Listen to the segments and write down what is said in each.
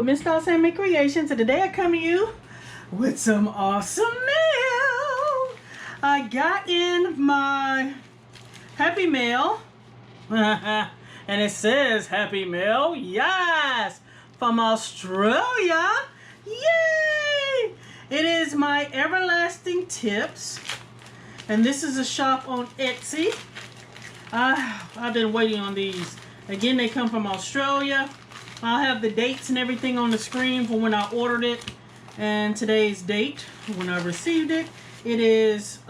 with Miss Doss Handmade Creations, and today I come to you with some awesome mail. I got in my Happy Mail, and it says Happy Mail, yes, from Australia, yay! It is my Everlasting Tips, and this is a shop on Etsy. I've been waiting on these. Again, they come from Australia. I'll have the dates and everything on the screen for when I ordered it and today's date when I received it. It is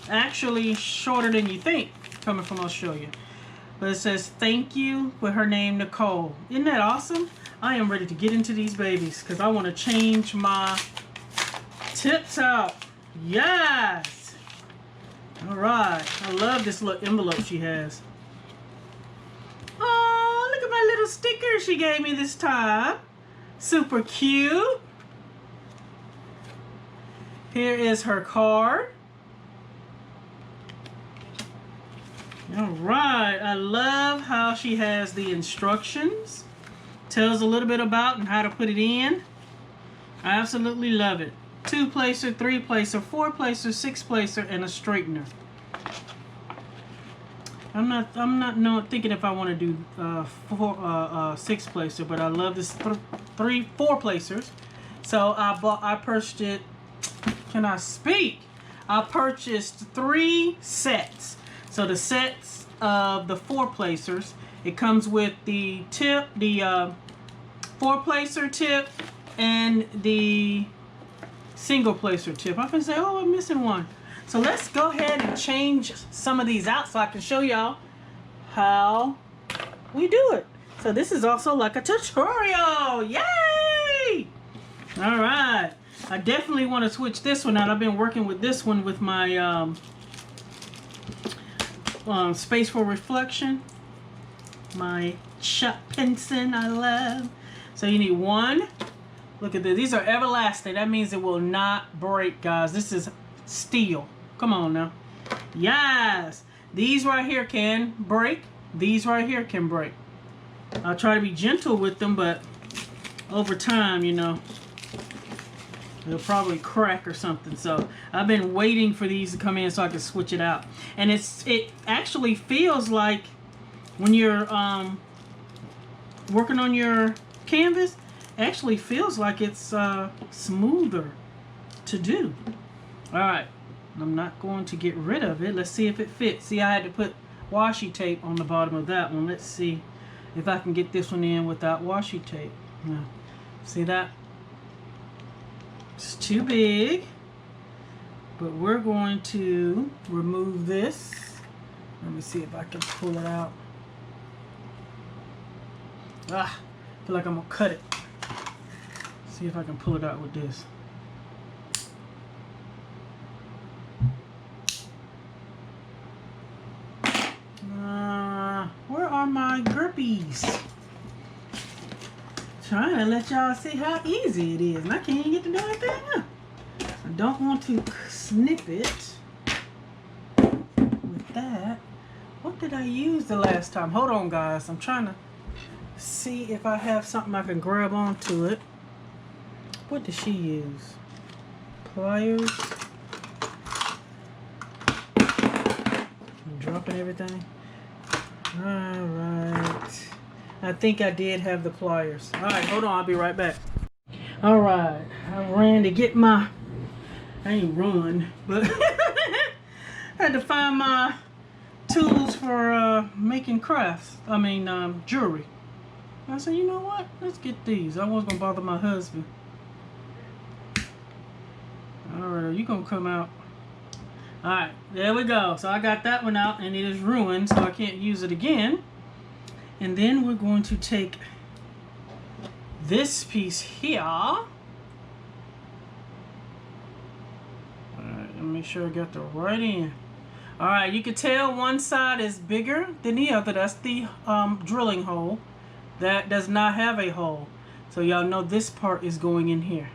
actually shorter than you think, coming from Australia. But it says thank you with her name Nicole. Isn't that awesome? I am ready to get into these babies because I want to change my tips out. Yes! Alright. I love this little envelope she has. Oh, look at my little sticker she gave me this time. Super cute. Here is her card. Alright, I love how she has the instructions. Tells a little bit about and how to put it in. I absolutely love it. 2-placer, 3-placer, 4-placer, 6-placer, and a straightener. I'm not thinking if I want to do 6-placer, but I love this 4-placers. So I purchased it. Can I speak? I purchased 3 sets. So the sets of the 4-placers, it comes with the tip, the 4-placer tip, and the single-placer tip. I can say, oh, I'm missing one. So let's go ahead and change some of these out so I can show y'all how we do it. So this is also like a tutorial. Yay! All right. I definitely want to switch this one out. I've been working with this one with my Space for Reflection. My shot pencil I love. So you need one. Look at this. These are everlasting. That means it will not break, guys. This is steel. Come on now. Yes. These right here can break. These right here can break. I'll try to be gentle with them, but over time, you know, they'll probably crack or something. So I've been waiting for these to come in so I can switch it out. And it actually feels like when you're working on your canvas, actually feels like it's smoother to do. All right, I'm not going to get rid of it. Let's see if it fits. See, I had to put washi tape on the bottom of that one. Let's see if I can get this one in without washi tape. Now, see that? It's too big, but we're going to remove this. Let me see if I can pull it out. I feel like I'm gonna cut it. See if I can pull it out with this. Where are my grippies? Trying to let y'all see how easy it is, and I can't even get to do anything now. I don't want to snip it with that. What did I use the last time? Hold on, guys. I'm trying to see if I have something I can grab onto it. What did she use? Pliers. I'm dropping everything. Alright. I think I did have the pliers. Alright, hold on. I'll be right back. Alright. I ran to get my... I ain't run, but... had to find my tools for making crafts. I mean, jewelry. I said, you know what? Let's get these. I wasn't going to bother my husband. Alright, you gonna come out. Alright, there we go. So I got that one out and it is ruined, so I can't use it again. And then we're going to take this piece here. Alright, let me make sure I got the right end. Alright, you can tell one side is bigger than the other. That's the drilling hole. That does not have a hole. So y'all know this part is going in here.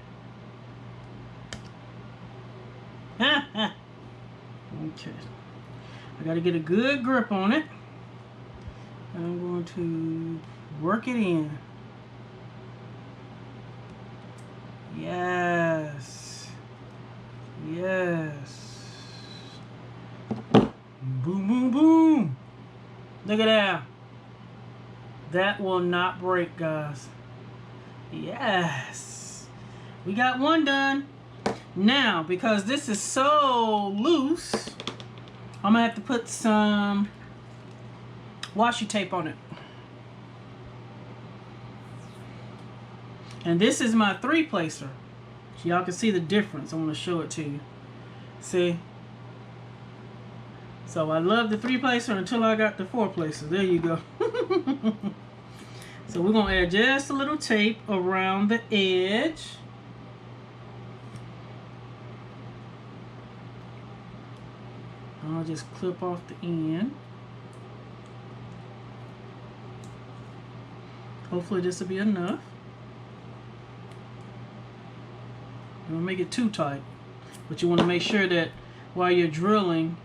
Okay. I got to get a good grip on it. I'm going to work it in. Yes. Yes. Boom, boom, boom. Look at that. That will not break, guys. Yes. We got one done. Now, because this is so loose, I'm going to have to put some washi tape on it. And this is my 3-placer. So y'all can see the difference. I want to show it to you. See? So I love the 3-placer until I got the 4-placer. There you go. So we're going to add just a little tape around the edge. I'll just clip off the end. Hopefully this will be enough. Don't make it too tight, but you want to make sure that while you're drilling,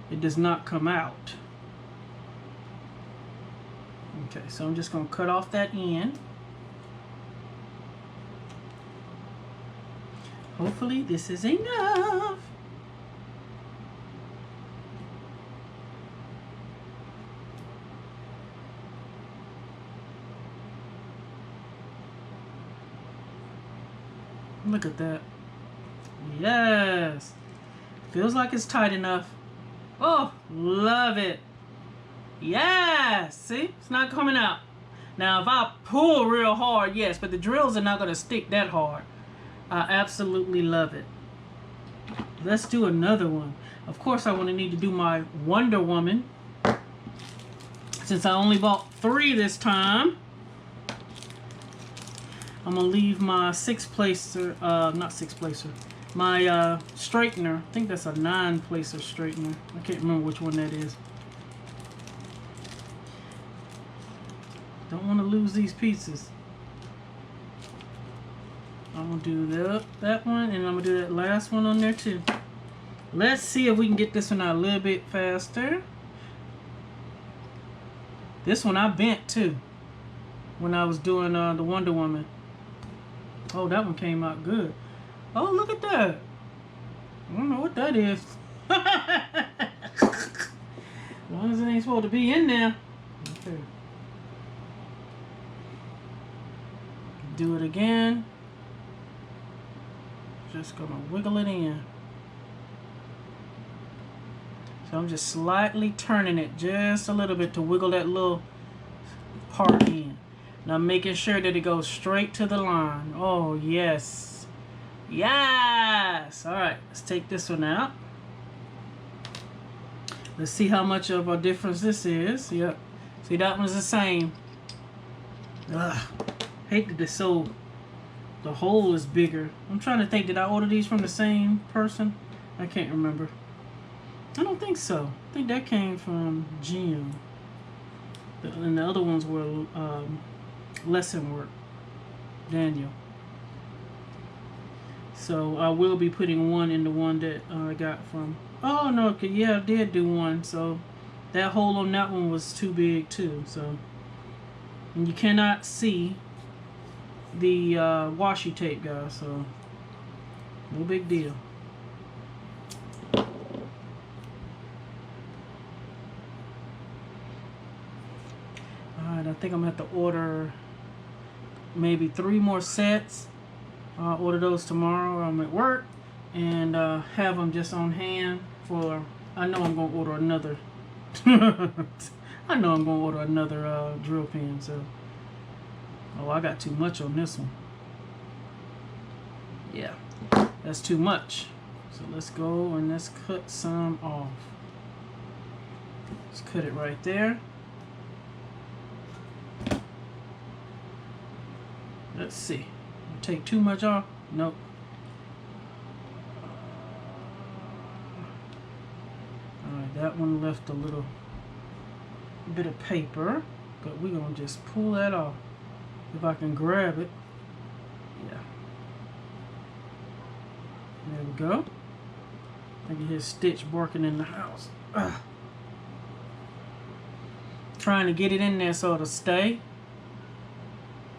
it does not come out. Okay, so I'm just going to cut off that end. Hopefully this is enough. Look at that. Yes. Feels like it's tight enough. Oh, love it. Yes. See? It's not coming out. Now, if I pull real hard, yes, but the drills are not going to stick that hard. I absolutely love it. Let's do another one. Of course, I want to need to do my Wonder Woman. Since I only bought 3 this time, I'm going to leave my 6-placer, not 6-placer, my straightener. I think that's a 9-placer straightener. I can't remember which one that is. Don't want to lose these pieces. I'm going to do that one, and I'm going to do that last one on there too. Let's see if we can get this one out a little bit faster. This one I bent too when I was doing the Wonder Woman. Oh, that one came out good. Oh, look at that. I don't know what that is. As long as it ain't supposed to be in there. Okay. Do it again. Just gonna wiggle it in. So I'm just slightly turning it just a little bit to wiggle that little part in. Now making sure that it goes straight to the line. Oh, yes. Yes! Alright, let's take this one out. Let's see how much of a difference this is. Yep. See, that one's the same. Ugh. Hate that the hole is bigger. I'm trying to think, did I order these from the same person? I can't remember. I don't think so. I think that came from Jim. And the other ones were lesson work. Daniel. So I will be putting one in the one that I got from. Oh no, okay, yeah, I did do one. So that hole on that one was too big too. So, and you cannot see the washi tape, guys. So no big deal. Alright, I think I'm gonna have to order maybe 3 more sets. I'll order those tomorrow. I'm at work, and have them just on hand for. I know I'm gonna order another. I know I'm gonna order another drill pen. So, oh, I got too much on this one. Yeah, that's too much. So let's go and let's cut some off. Let's cut it right there. Let's see. Take too much off? Nope. Alright, that one left a little bit of paper, but we're gonna just pull that off. If I can grab it. Yeah. There we go. I can hear Stitch barking in the house. Ugh. Trying to get it in there so it'll stay.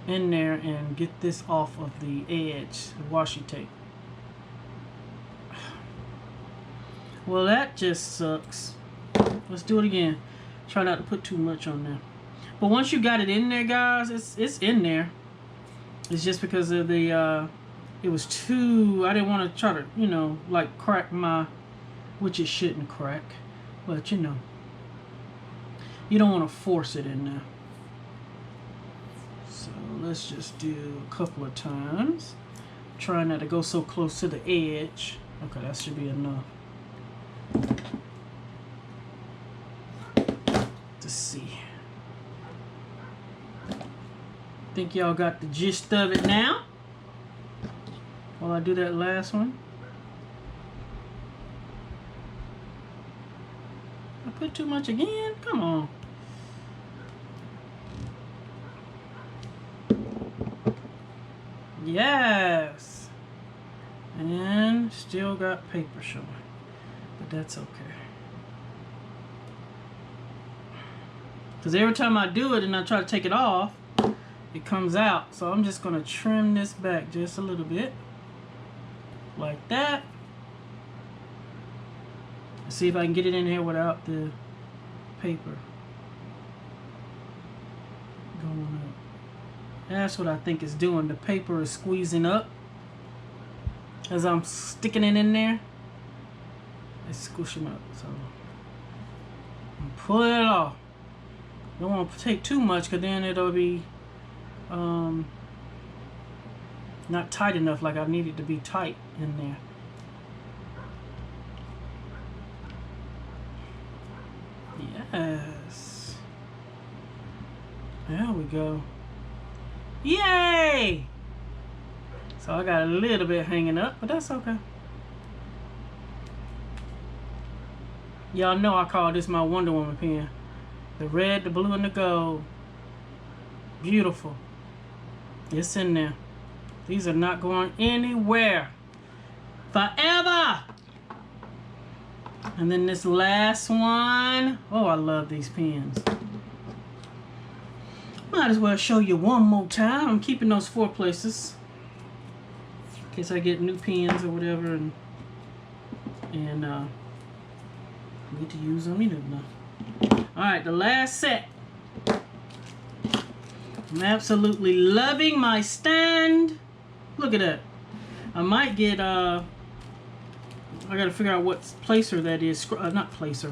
in there and get this off of the edge, the washi tape. Well, that just sucks. Let's do it again. Try not to put too much on there. But once you got it in there, guys, it's in there. It's just because of the it was too, I didn't want to try to, you know, like crack my, which it shouldn't crack, but you know, you don't want to force it in there. So let's just do a couple of times. Try not to go so close to the edge. Okay, that should be enough. To see. Think y'all got the gist of it now? While I do that last one. I put too much again? Come on. Yes. And still got paper showing. But that's okay. Because every time I do it and I try to take it off, it comes out. So I'm just going to trim this back just a little bit. Like that. Let's see if I can get it in here without the paper going up. That's what I think it's doing. The paper is squeezing up as I'm sticking it in there. It's squishing up. So I'm pulling it off. Don't want to take too much because then it'll be not tight enough like I need it to be tight in there. Yes. There we go. Yay! So I got a little bit hanging up, but that's okay. Y'all know I call this my Wonder Woman pen. The red, the blue, and the gold. Beautiful. It's in there. These are not going anywhere. Forever! And then this last one. Oh, I love these pens. Might as well show you one more time. I'm keeping those 4 places. In case I get new pens or whatever. And get to use them either. Alright, the last set. I'm absolutely loving my stand. Look at that. I might get I gotta figure out what placer that is. Not placer.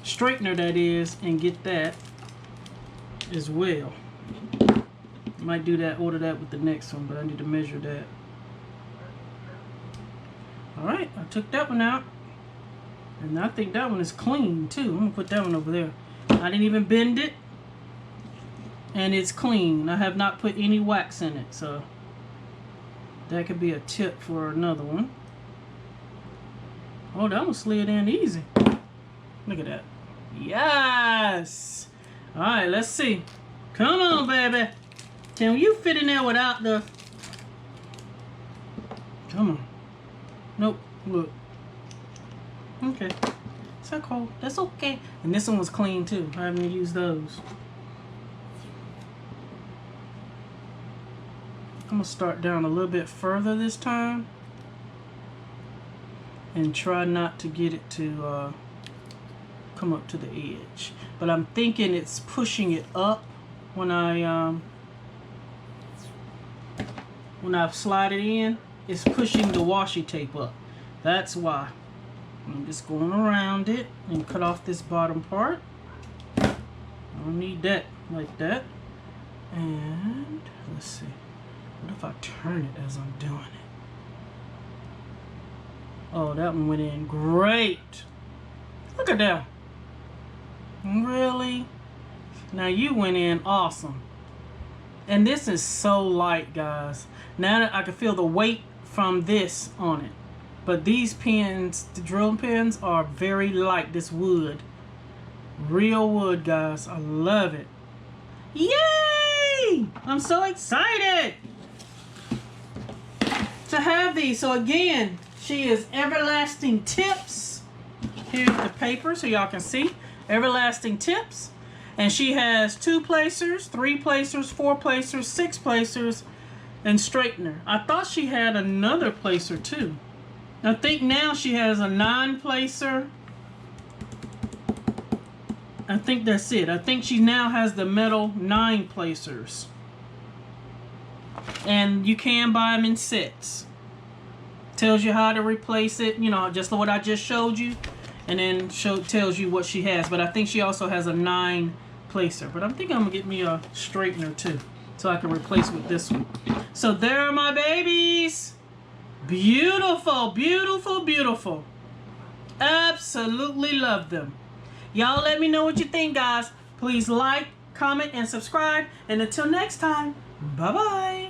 Straightener that is, and get that as well. Might do that, order that with the next one, but I need to measure that. Alright, I took that one out. And I think that one is clean too. I'm gonna put that one over there. I didn't even bend it. And it's clean. I have not put any wax in it, so that could be a tip for another one. Oh, that one slid in easy. Look at that. Yes! Alright, let's see. Come on, baby. Can you fit in there without the... Come on. Nope. Look. Okay. It's so cool. That's okay. And this one was clean too. I haven't used those. I'm going to start down a little bit further this time. And try not to get it to come up to the edge. But I'm thinking it's pushing it up when I slide it in. It's pushing the washi tape up. That's why. I'm just going around it and cut off this bottom part. I don't need that like that. And let's see. What if I turn it as I'm doing it? Oh, that one went in great. Look at that. Really? Now you went in awesome. And this is so light, guys. Now that I can feel the weight from this on it. But these pens, the drill pens, are very light. This wood. Real wood, guys. I love it. Yay! I'm so excited to have these. So again, she is Everlasting Tips. Here's the paper so y'all can see. Everlasting Tips. And she has 2 placers, 3 placers, 4 placers, 6 placers, and straightener. I thought she had another placer too. I think now she has a 9 placer. I think that's it. I think she now has the metal 9 placers. And you can buy them in sets. Tells you how to replace it, you know, just what I just showed you. And then tells you what she has. But I think she also has a 9 placer. But I'm thinking I'm going to get me a straightener too, so I can replace with this one. So there are my babies. Beautiful, beautiful, beautiful. Absolutely love them. Y'all let me know what you think, guys. Please like, comment, and subscribe. And until next time, bye-bye.